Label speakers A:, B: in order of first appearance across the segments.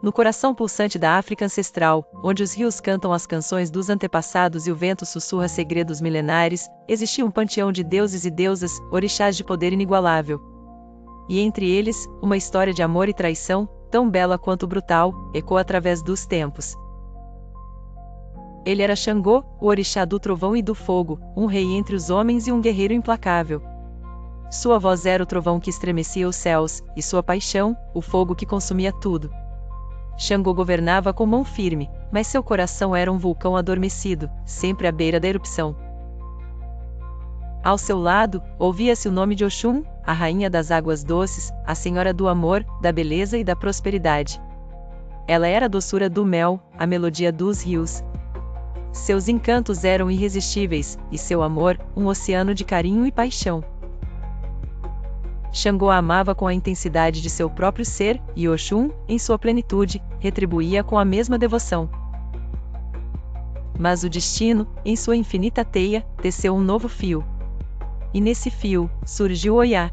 A: no coração pulsante da África ancestral, onde os rios cantam as canções dos antepassados e o vento sussurra segredos milenares, existia um panteão de deuses e deusas, orixás de poder inigualável. E entre eles, uma história de amor e traição, tão bela quanto brutal, ecoa através dos tempos. Ele era Xangô, o orixá do trovão e do fogo, um rei entre os homens e um guerreiro implacável. Sua voz era o trovão que estremecia os céus, e sua paixão, o fogo que consumia tudo. Xangô governava com mão firme, mas seu coração era um vulcão adormecido, sempre à beira da erupção. Ao seu lado, ouvia-se o nome de Oxum, a rainha das águas doces, a senhora do amor, da beleza e da prosperidade. Ela era a doçura do mel, a melodia dos rios. Seus encantos eram irresistíveis, e seu amor, um oceano de carinho e paixão. Xangô a amava com a intensidade de seu próprio ser, e Oxum, em sua plenitude, retribuía com a mesma devoção. Mas o destino, em sua infinita teia, teceu um novo fio. E nesse fio, surgiu Oiá.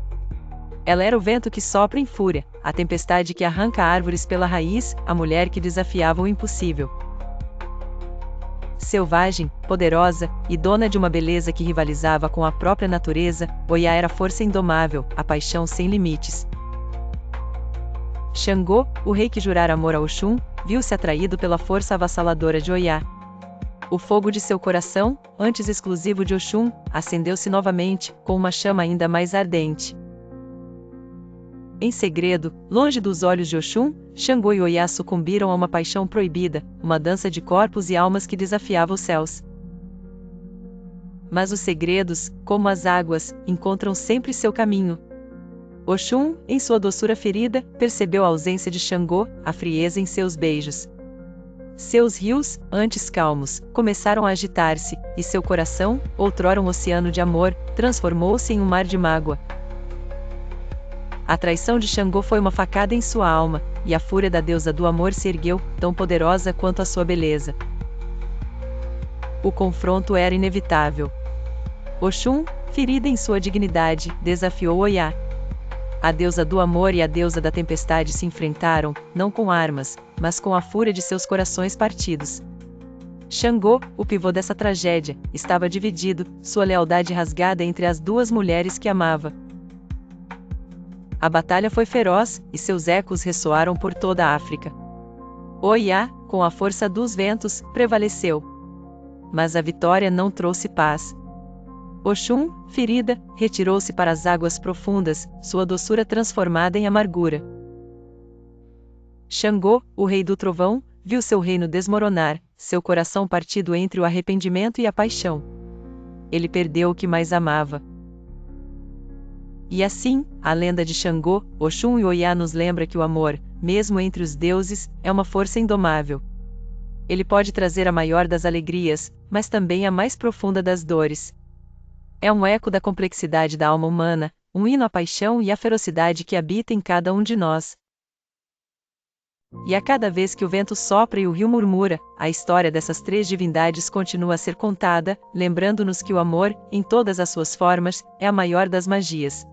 A: Ela era o vento que sopra em fúria, a tempestade que arranca árvores pela raiz, a mulher que desafiava o impossível. Selvagem, poderosa, e dona de uma beleza que rivalizava com a própria natureza, Oiá era a força indomável, a paixão sem limites. Xangô, o rei que jurara amor a Oxum, viu-se atraído pela força avassaladora de Oiá. O fogo de seu coração, antes exclusivo de Oxum, acendeu-se novamente, com uma chama ainda mais ardente. Em segredo, longe dos olhos de Oxum, Xangô e Oiá sucumbiram a uma paixão proibida, uma dança de corpos e almas que desafiava os céus. Mas os segredos, como as águas, encontram sempre seu caminho. Oxum, em sua doçura ferida, percebeu a ausência de Xangô, a frieza em seus beijos. Seus rios, antes calmos, começaram a agitar-se, e seu coração, outrora um oceano de amor, transformou-se em um mar de mágoa. A traição de Xangô foi uma facada em sua alma, e a fúria da deusa do amor se ergueu, tão poderosa quanto a sua beleza. O confronto era inevitável. Oxum, ferida em sua dignidade, desafiou Oiá. A deusa do amor e a deusa da tempestade se enfrentaram, não com armas, mas com a fúria de seus corações partidos. Xangô, o pivô dessa tragédia, estava dividido, sua lealdade rasgada entre as duas mulheres que amava. A batalha foi feroz, e seus ecos ressoaram por toda a África. Oiá, com a força dos ventos, prevaleceu. Mas a vitória não trouxe paz. Oxum, ferida, retirou-se para as águas profundas, sua doçura transformada em amargura. Xangô, o rei do trovão, viu seu reino desmoronar, seu coração partido entre o arrependimento e a paixão. Ele perdeu o que mais amava. E assim, a lenda de Xangô, Oxum e Oiá nos lembra que o amor, mesmo entre os deuses, é uma força indomável. Ele pode trazer a maior das alegrias, mas também a mais profunda das dores. É um eco da complexidade da alma humana, um hino à paixão e à ferocidade que habita em cada um de nós. E a cada vez que o vento sopra e o rio murmura, a história dessas três divindades continua a ser contada, lembrando-nos que o amor, em todas as suas formas, é a maior das magias.